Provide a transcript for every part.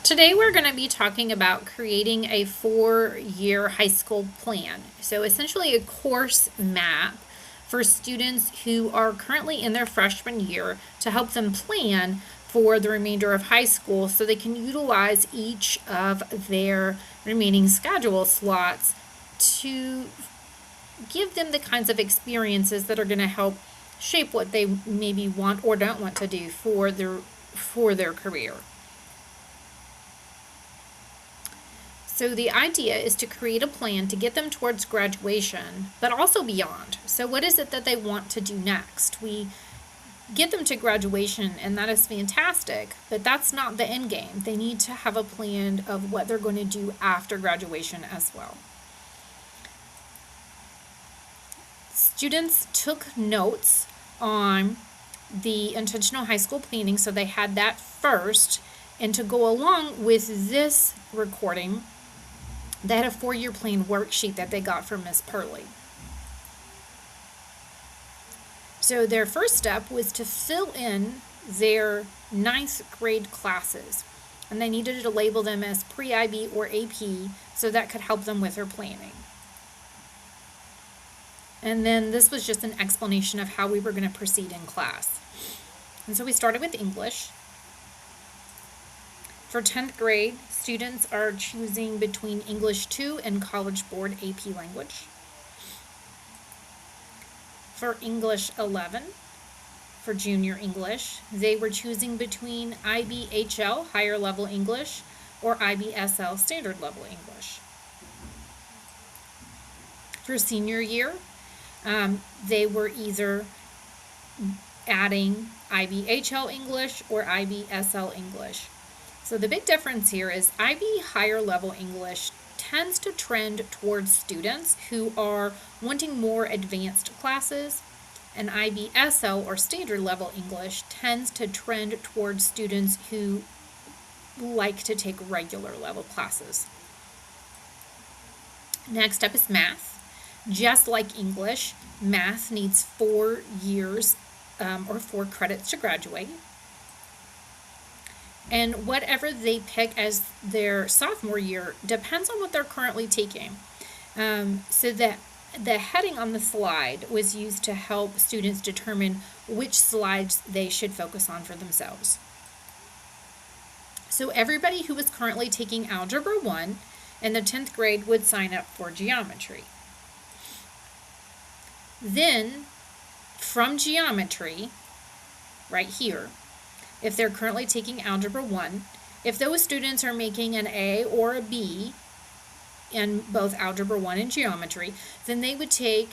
Today we're going to be talking about creating a 4-year high school plan. So essentially a course map for students who are currently in their freshman year to help them plan for the remainder of high school so they can utilize each of their remaining schedule slots to give them the kinds of experiences that are going to help shape what they maybe want or don't want to do for their career. So the idea is to create a plan to get them towards graduation, but also beyond. So what is it that they want to do next? We get them to graduation, and that is fantastic, but that's not the end game. They need to have a plan of what they're going to do after graduation as well. Students took notes on the intentional high school planning, so they had that first, and to go along with this recording, they had a 4-year plan worksheet that they got from Miss Purley. So their first step was to fill in their 9th grade classes, and they needed to label them as pre-IB or AP so that could help them with their planning. And then this was just an explanation of how we were going to proceed in class. And so we started with English. For 10th grade, students are choosing between English 2 and College Board AP Language. For English 11, for junior English, they were choosing between IBHL, Higher Level English, or IBSL, Standard Level English. For senior year, they were either adding IBHL English or IBSL English. So the big difference here is IB Higher Level English tends to trend towards students who are wanting more advanced classes, and IBSL or Standard Level English tends to trend towards students who like to take regular level classes. Next up is math. Just like English, math needs 4 years or 4 credits to graduate. And whatever they pick as their sophomore year depends on what they're currently taking. So that the heading on the slide was used to help students determine which slides they should focus on for themselves. So everybody who was currently taking Algebra 1 in the 10th grade would sign up for geometry. Then, from geometry, right here, if they're currently taking Algebra 1, if those students are making an A or a B in both Algebra 1 and Geometry, then they would take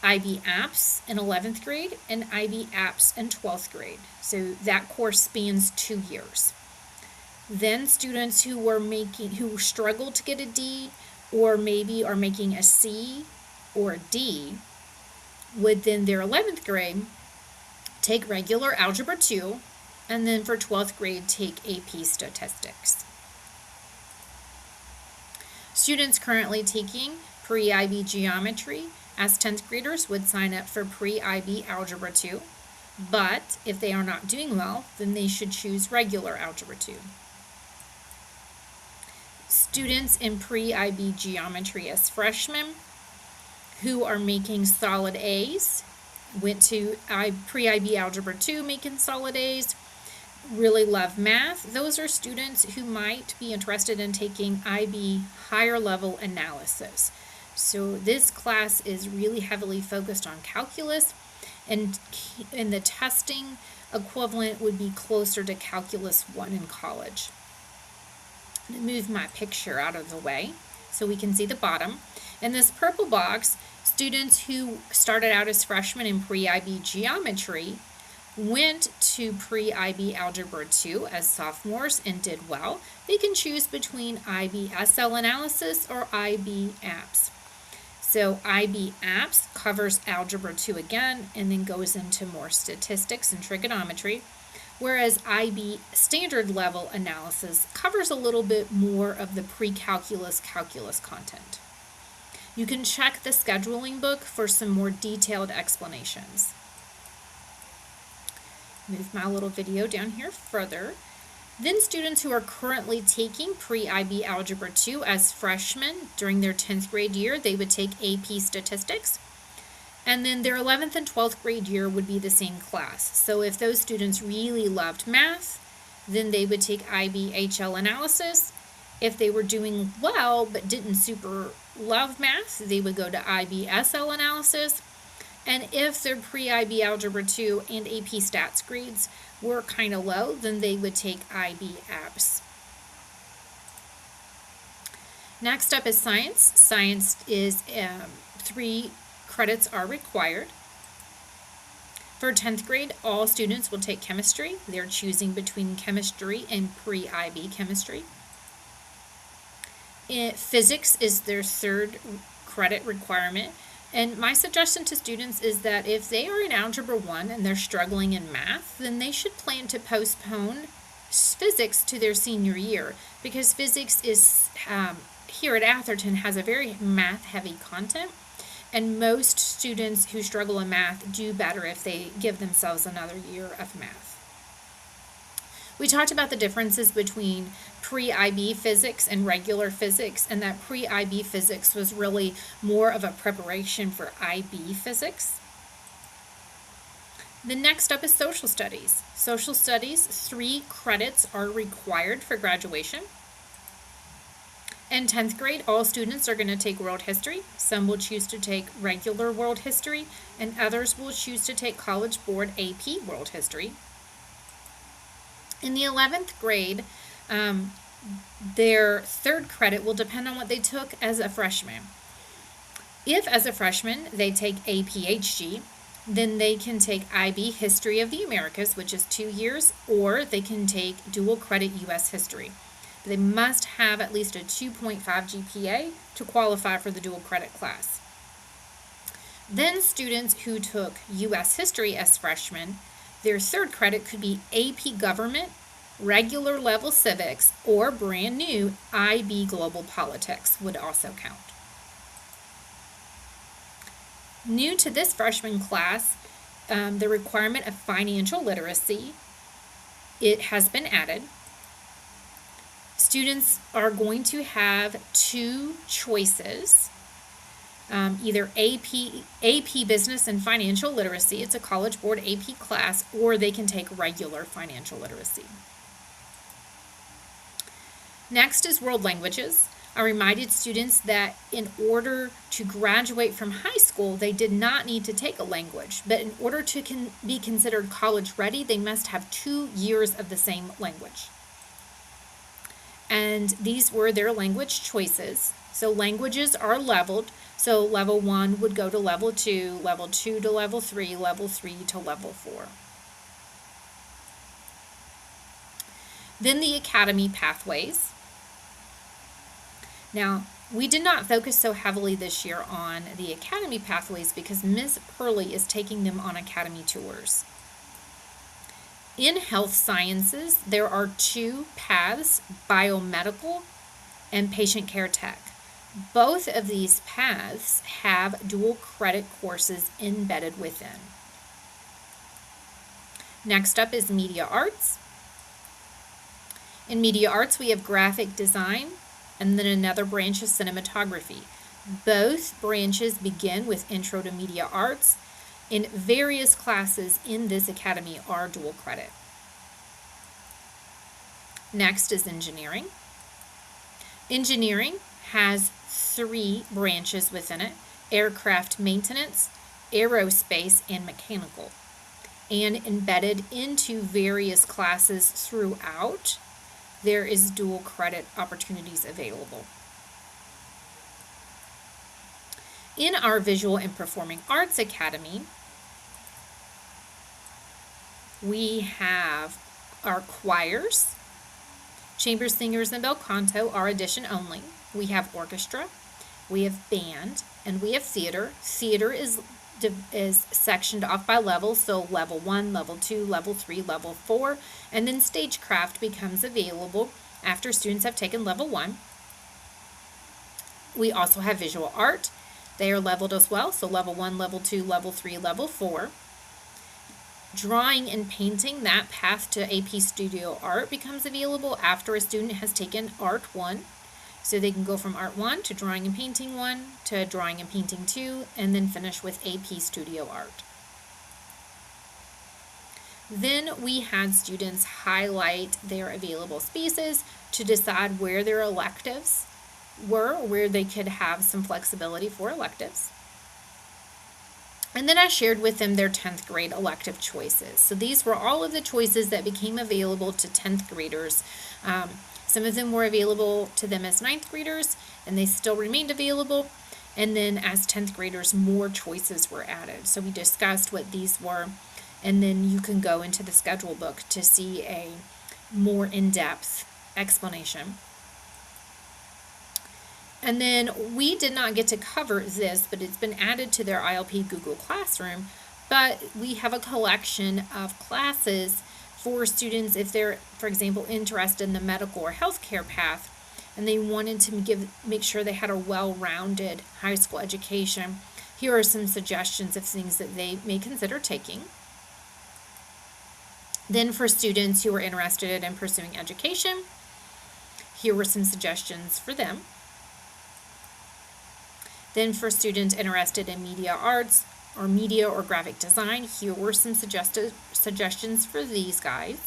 IB Apps in 11th grade and IB Apps in 12th grade. So that course spans 2 years. Then students who struggle to get a D or maybe are making a C or a D would then their 11th grade take regular Algebra 2, and then for 12th grade take AP Statistics. Students currently taking pre-IB Geometry as 10th graders would sign up for pre-IB Algebra 2, but if they are not doing well, then they should choose regular Algebra 2. Students in pre-IB Geometry as freshmen who are making solid A's went to pre-IB Algebra 2 making solid A's, really love math. Those are students who might be interested in taking IB Higher Level Analysis. So this class is really heavily focused on calculus, and the testing equivalent would be closer to Calculus 1 in college. I'm going to move my picture out of the way so we can see the bottom. In this purple box, students who started out as freshmen in pre-IB Geometry went to pre-IB Algebra 2 as sophomores and did well. They can choose between IBSL Analysis or IB Apps. So IB Apps covers Algebra 2 again and then goes into more statistics and trigonometry, whereas IB Standard Level Analysis covers a little bit more of the pre-calculus calculus content. You can check the scheduling book for some more detailed explanations. Move my little video down here further. Then students who are currently taking pre-IB Algebra 2 as freshmen during their 10th grade year, they would take AP Statistics. And then their 11th and 12th grade year would be the same class. So if those students really loved math, then they would take IB HL Analysis. If they were doing well but didn't super love math, they would go to IB SL Analysis. And if their pre-IB Algebra 2 and AP Stats grades were kind of low, then they would take IB ABS. Next up is science. Science is 3 credits are required. For 10th grade, all students will take chemistry. They're choosing between chemistry and pre-IB chemistry. Physics is their 3rd credit requirement. And my suggestion to students is that if they are in Algebra 1 and they're struggling in math, then they should plan to postpone physics to their senior year, because physics is here at Atherton has a very math-heavy content, and most students who struggle in math do better if they give themselves another year of math. We talked about the differences between pre-IB physics and regular physics, and that pre-IB physics was really more of a preparation for IB physics. The next up is social studies. Social studies, 3 credits are required for graduation. In 10th grade, all students are going to take world history. Some will choose to take regular world history, and others will choose to take College Board AP world history. In the 11th grade, their 3rd credit will depend on what they took as a freshman. If, as a freshman, they take APHG, then they can take IB History of the Americas, which is 2 years, or they can take dual credit U.S. History. They must have at least a 2.5 GPA to qualify for the dual credit class. Then students who took U.S. History as freshmen, their 3rd credit could be AP Government, regular level Civics, or brand new IB Global Politics would also count. New to this freshman class, the requirement of financial literacy, it has been added. Students are going to have 2 choices. Either AP Business and Financial Literacy, it's a College Board AP class, or they can take regular financial literacy. Next is world languages. I reminded students that in order to graduate from high school, they did not need to take a language, but in order to be considered college ready, they must have 2 years of the same language. And these were their language choices. So languages are leveled. So level 1 would go to level 2 to level 3, level 3 to level 4. Then the academy pathways. Now, we did not focus so heavily this year on the academy pathways because Ms. Purley is taking them on academy tours. In health sciences, there are 2 paths, biomedical and patient care tech. Both of these paths have dual credit courses embedded within. Next up is media arts. In media arts, we have graphic design and then another branch is cinematography. Both branches begin with Intro to Media Arts, and various classes in this academy are dual credit. Next is engineering. Engineering has 3 branches within it: aircraft maintenance, aerospace, and mechanical. And embedded into various classes throughout, there is dual credit opportunities available. In our Visual and Performing Arts Academy, we have our choirs. Chamber singers and bel canto are audition only. We have orchestra, we have band, and we have theater. Theater is sectioned off by level, so level 1, level 2, level 3, level 4, and then stagecraft becomes available after students have taken level 1. We also have visual art. They are leveled as well, so level 1, level 2, level 3, level 4. Drawing and painting, that path to AP Studio Art becomes available after a student has taken Art 1. So they can go from Art 1 to Drawing and Painting 1 to Drawing and Painting 2, and then finish with AP Studio Art. Then we had students highlight their available spaces to decide where their electives were, where they could have some flexibility for electives. And then I shared with them their 10th grade elective choices. So these were all of the choices that became available to 10th graders. Some of them were available to them as 9th graders, and they still remained available. And then as 10th graders, more choices were added. So we discussed what these were, and then you can go into the schedule book to see a more in-depth explanation. And then we did not get to cover this, but it's been added to their ILP Google Classroom. But we have a collection of classes for students if they're, for example, interested in the medical or healthcare path, and they wanted to make sure they had a well-rounded high school education. Here are some suggestions of things that they may consider taking. Then for students who are interested in pursuing education, here were some suggestions for them. Then for students interested in media arts or media or graphic design, here were some suggestions for these guys.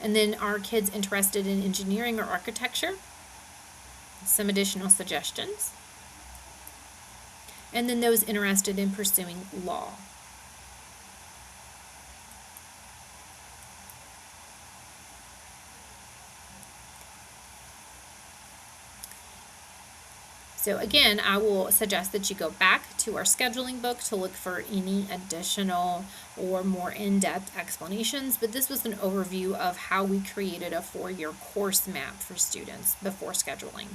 And then our kids interested in engineering or architecture, some additional suggestions. And then those interested in pursuing law. So again, I will suggest that you go back to our scheduling book to look for any additional or more in-depth explanations, but this was an overview of how we created a 4-year course map for students before scheduling.